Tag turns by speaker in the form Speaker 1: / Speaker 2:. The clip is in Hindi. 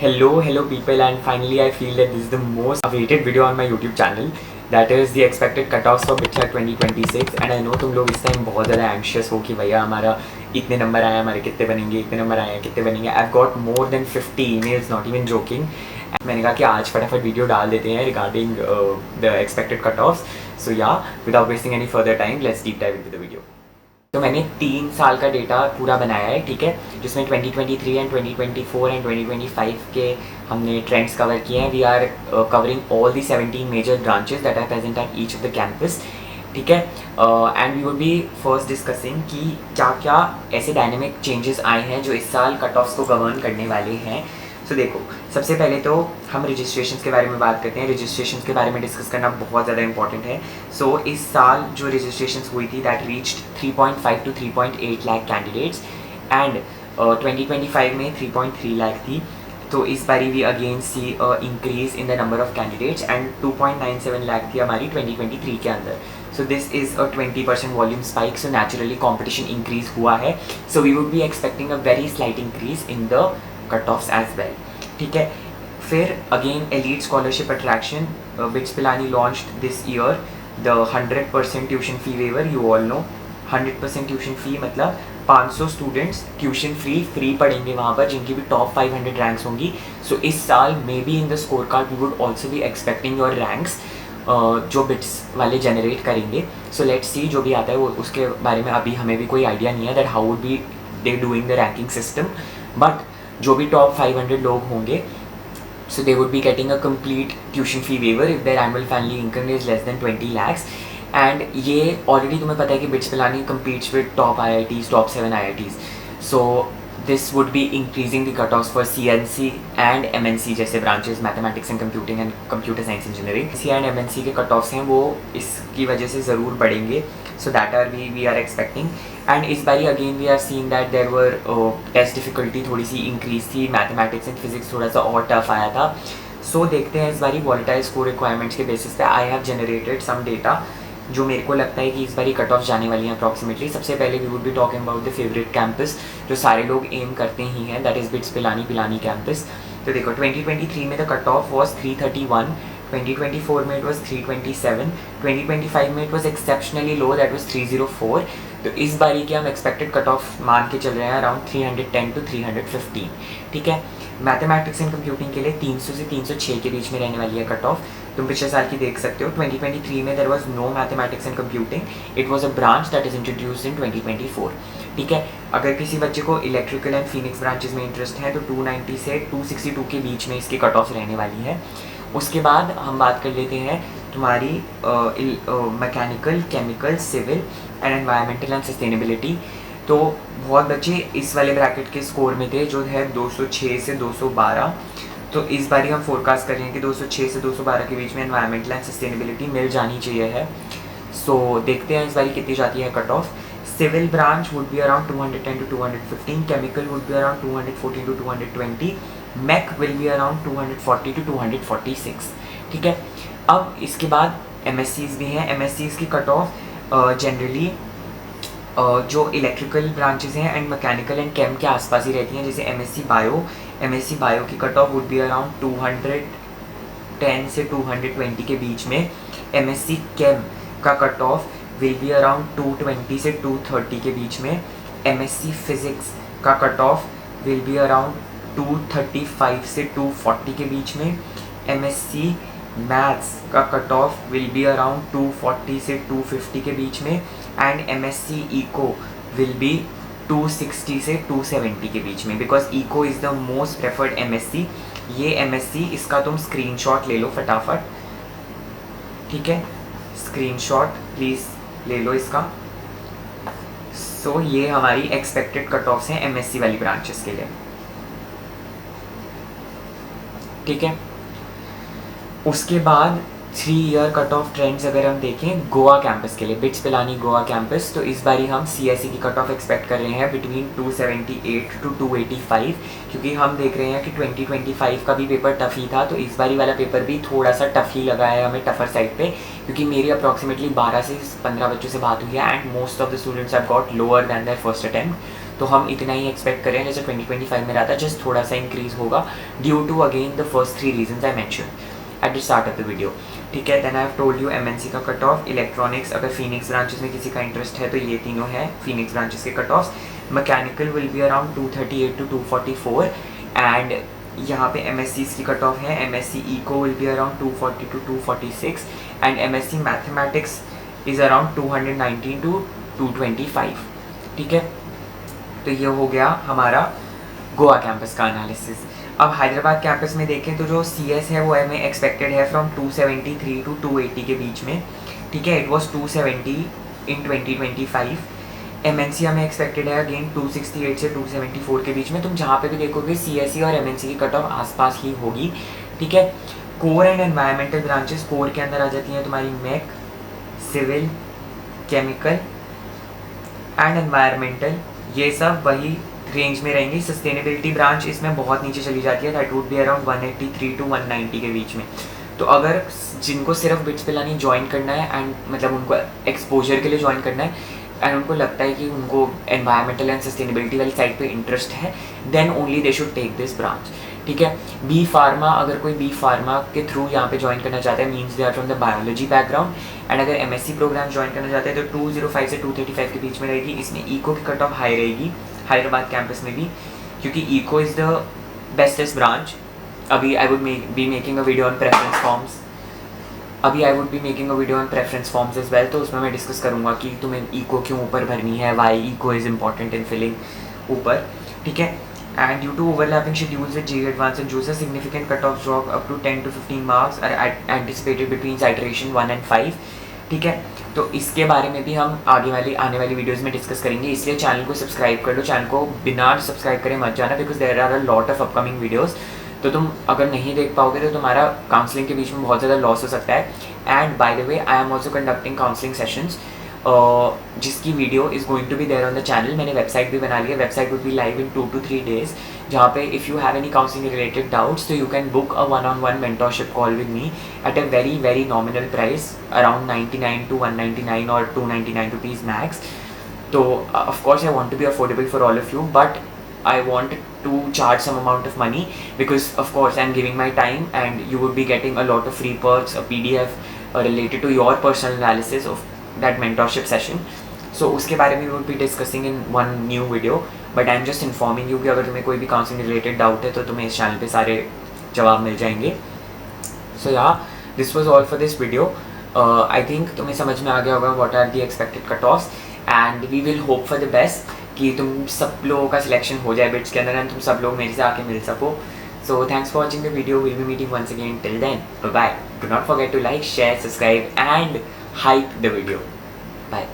Speaker 1: Hello people, and finally I feel that this is the most awaited video on my YouTube channel, that is the expected cutoffs for BITSAT 2026. and I know तुम लोग इस टाइम बहुत ज़्यादा anxious हो कि भैया हमारा इतने नंबर आए, हमारे कितने बनेंगे, इतने नंबर आए हैं कितने बनेंगे. I've got more than 50 emails, not even joking. मैंने कहा कि आज फटाफट वीडियो डाल देते हैं regarding the expected cutoffs. So yeah, without wasting any further time, let's deep dive into the video. तो मैंने 3 साल का डेटा पूरा बनाया है, ठीक है, जिसमें 2023 एंड 2024 एंड 2025 के हमने ट्रेंड्स कवर किए हैं. We are covering all the 17 major branches that are present at each of the campus, ठीक है. And we would be first discussing कि क्या क्या ऐसे डायनेमिक चेंजेस आए हैं जो इस साल कट ऑफ्स को गवर्न करने वाले हैं. सो देखो, सबसे पहले तो हम रजिस्ट्रेशन के बारे में बात करते हैं. रजिस्ट्रेशन के बारे में डिस्कस करना बहुत ज़्यादा इंपॉर्टेंट है. सो इस साल जो रजिस्ट्रेशन हुई थी that reached 3.5 to 3.8 lakh candidates, and 2025 में 3.3 लाख थी. तो इस बारी we again see increase in the number of candidates, and 2.97 lakh थी हमारी 2023 के अंदर. So this is a 20% volume spike. So naturally competition increase हुआ है. So we would be expecting a very slight increase in the cut offs as well, ठीक है. फिर again elite scholarship attraction, BITS Pilani launched this year the 100% tuition fee waiver. You all know 100% tuition fee मतलब 500 स्टूडेंट्स ट्यूशन फ्री पढ़ेंगे वहाँ पर, जिनकी भी टॉप 500 रैंक्स होंगी. सो इस साल maybe in the score card we would also be expecting your ranks जो बिट्स वाले जनरेट करेंगे. सो लेट्स सी जो भी आता है वो, उसके बारे में अभी हमें भी कोई आइडिया नहीं है that how would be they doing the ranking system. But जो भी टॉप 500 लोग होंगे, so they would be getting a complete tuition fee waiver if their annual family income is less than 20 lakhs. and ये already तुम्हें पता है कि bits Pilani competes with top IITs, top 7 IITs. so this would be increasing the cutoffs for CNC and MNC जैसे branches, mathematics and computing and computer science engineering. C and MNC के cutoffs हैं वो इसकी वजह से ज़रूर बढ़ेंगे. so that are we are expecting. And इस बारी again we are seeing that there were test difficulty थोड़ी सी इंक्रीज थी. मैथमेटिक्स एंड फिजिक्स थोड़ा सा और टफ आया था. सो देखते हैं इस बारी वॉलेटाइल स्कोर रिक्वायरमेंट्स के बेसिस पे I have generated some data जो मेरे को लगता है कि इस बारी कट ऑफ जाने वाली हैं अप्रॉक्सीमेटली. सबसे पहले we would be talking about the favourite campus जो सारे लोग एम करते ही हैं, that is BITS Pilani campus. तो देखो 2023 में द कट ऑफ वॉज 331, 2024 में इट वॉज 327, 2025 में it was exceptionally low, that was 304. तो इस बारी के हम एक्सपेक्टेड कट ऑफ मान के चल रहे हैं अराउंड 310 to 315, ठीक है. मैथमेटिक्स एंड कंप्यूटिंग के लिए 300 से 306 के बीच में रहने वाली है कट ऑफ. तुम पिछले साल की देख सकते हो 2023 में there was no mathematics and computing, it was a branch that is introduced in 2024, ठीक है. अगर किसी बच्चे को इलेक्ट्रिकल एंड फिनिक्स ब्रांचेस में इंटरेस्ट है तो 290 से 262 के बीच में इसकी कट ऑफ रहने वाली है. उसके बाद हम बात कर लेते हैं तुम्हारी mechanical, chemical, civil and environmental and sustainability. तो बहुत बच्चे इस वाले ब्रैकेट के स्कोर में थे जो है 206 से 212. तो इस बारी हम फोरकास्ट कर रहे हैं कि 206 से 212 के बीच में एनवायरमेंटल एंड सस्टेनेबिलिटी मिल जानी चाहिए है. सो देखते हैं इस बारी कितनी जाती है cut off. Civil branch would be around 210 to 215, chemical would be around 214 to 220, mech will be around 240 to 246, ठीक है. अब इसके बाद MSCs भी हैं. MSCs की कट ऑफ जनरली जो इलेक्ट्रिकल ब्रांचेस हैं एंड मैकेनिकल एंड केम के आसपास ही रहती हैं. जैसे MSc बायो की cut of would be around 210 से 220 के बीच में. MSc केम का cut of will be around 220 से 230 के बीच में. MSc फिजिक्स का cut of will be around 235 से 240 के बीच में. MSc मैथ्स का cut of will be around 240 से 250 के बीच में. And MSc eco will be 260 से 270 के बीच में, because eco is the most preferred MSc. ये MSc इसका तुम स्क्रीनशॉट ले लो फटाफट, ठीक है. स्क्रीनशॉट प्लीज़ ले लो इसका. सो ये हमारी एक्सपेक्टेड कट ऑफ्स हैं MSc वाली ब्रांचेस के लिए, ठीक है. उसके बाद 3 ईयर कट ऑफ ट्रेंड्स अगर हम देखें गोवा कैंपस के लिए, बिट्स पिलानी गोवा कैंपस, तो इस बारी हम CSE की कट ऑफ एक्सपेक्ट कर रहे हैं बिटवीन 278 to 285, क्योंकि हम देख रहे हैं कि 2025 का भी पेपर टफ ही था. तो इस बारी वाला पेपर भी थोड़ा सा टफ ही लगा है हमें, टफर साइड पे, क्योंकि मेरी अप्रॉक्सीमेटली 12 से 15 बच्चों से बात हुई है and most of the students have got lower than their first attempt. तो हम इतना ही एक्सपेक्ट करें जैसे 2025 में रहा था, जस्ट थोड़ा सा इंक्रीज होगा due to again the first 3 reasons I mention at the start of the video. ठीक है, then I have told you MNC का कट ऑफ, इलेक्ट्रॉनिक्स अगर फीनिक्स ब्रांचेस में किसी का इंटरेस्ट है तो ये तीनों है फीनिक्स ब्रांचेस के cut off. Mechanical will be around 238 to 244 and यहाँ पे एमएससीज की कट ऑफ है, MSc eco will be around 240 to 246 and MSc mathematics is around 219 to 225। ठीक है, तो ये हो गया हमारा गोवा कैंपस का एनालिसिस। अब हैदराबाद कैंपस में देखें तो जो CS है वो हमें एक्सपेक्टेड है फ्रॉम 273 to 280 के बीच में। ठीक है, इट वॉज 270 इन 2025। MNC हमें एक्सपेक्टेड है अगेन 268 से 274 के बीच में। तुम जहाँ पे भी देखोगे CSE और MNC की कट ऑफ आसपास ही होगी। ठीक है, core and environmental branches, core के अंदर आ जाती हैं तुम्हारी MEC, civil, chemical and environmental, ये सब वही रेंज में रहेंगी। सस्टेनेबिलिटी ब्रांच इसमें बहुत नीचे चली जाती है, that would be around 183 to 190 के बीच में। तो अगर जिनको सिर्फ बिट्स पिलानी ज्वाइन करना है एंड मतलब उनको एक्सपोजर के लिए ज्वाइन करना है एंड उनको लगता है कि उनको एनवायरमेंटल एंड सस्टेनेबिलिटी वाली साइड पे इंटरेस्ट है, then only they should take this branch. ठीक है, बी फार्मा, अगर कोई बी फार्मा के थ्रू यहाँ पे ज्वाइन करना चाहता है means they are from the biology background and अगर MSc प्रोग्राम ज्वाइन करना चाहते हैं तो 205 से 235 के बीच में रहेगी। इसमें इको की कट ऑफ हाई रहेगी हैदराबाद कैंपस में भी, क्योंकि eco is the bestest branch. अभी I would be making a video on preference forms, as well, तो उसमें मैं डिस्कस करूँगा कि तुम्हें इको क्यों ऊपर भरनी है, why eco is important in filling ऊपर। ठीक है, and due to overlapping schedules with JEE Advanced and JUICA, significant cutoffs drop up to 10 to 15 marks are anticipated between iteration 1 and 5। ठीक है, तो इसके बारे में भी हम आने वाली वीडियोस में डिस्कस करेंगे, इसलिए चैनल को सब्सक्राइब कर लो। चैनल को बिना सब्सक्राइब करे मत जाना, because there are a lot of upcoming videos. तो तुम अगर नहीं देख पाओगे तो तुम्हारा काउंसलिंग के बीच में बहुत ज़्यादा लॉस हो सकता है। And by the way I am also conducting counselling sessions, जिसकी video is going to be there on the channel. मैंने वेबसाइट भी बना ली है, website would be live in 2 to 3 days, जहाँ पे if you have any counselling related doubts तो you can book a 1-on-1 mentorship call with me at a very nominal price around 99 to 199 और 299 रुपीज़ मैक्स। तो of course I want to be affordable for all of you, but I want to charge some amount of money because of course I'm giving my time and you would be getting a lot of free perks, a PDF related to your personal analysis of that mentorship session. So उसके बारे में we would be discussing in one new video, but I'm just informing you कि अगर तुम्हें कोई भी counseling related doubt है तो तुम्हें इस channel पे सारे जवाब मिल जाएंगे। So yeah, this was all for this video. I think तुम्हें समझ में आ गया होगा what are the expected cutoffs and we will hope for the best कि तुम सब लोगों का सिलेक्शन हो जाए बिट्स के अंदर एंड तुम सब लोग मेरे से आके मिल सको। So thanks for watching the video, will be meeting once again, till then bye bye. Do not forget to like, share, subscribe and hype the video. Bye.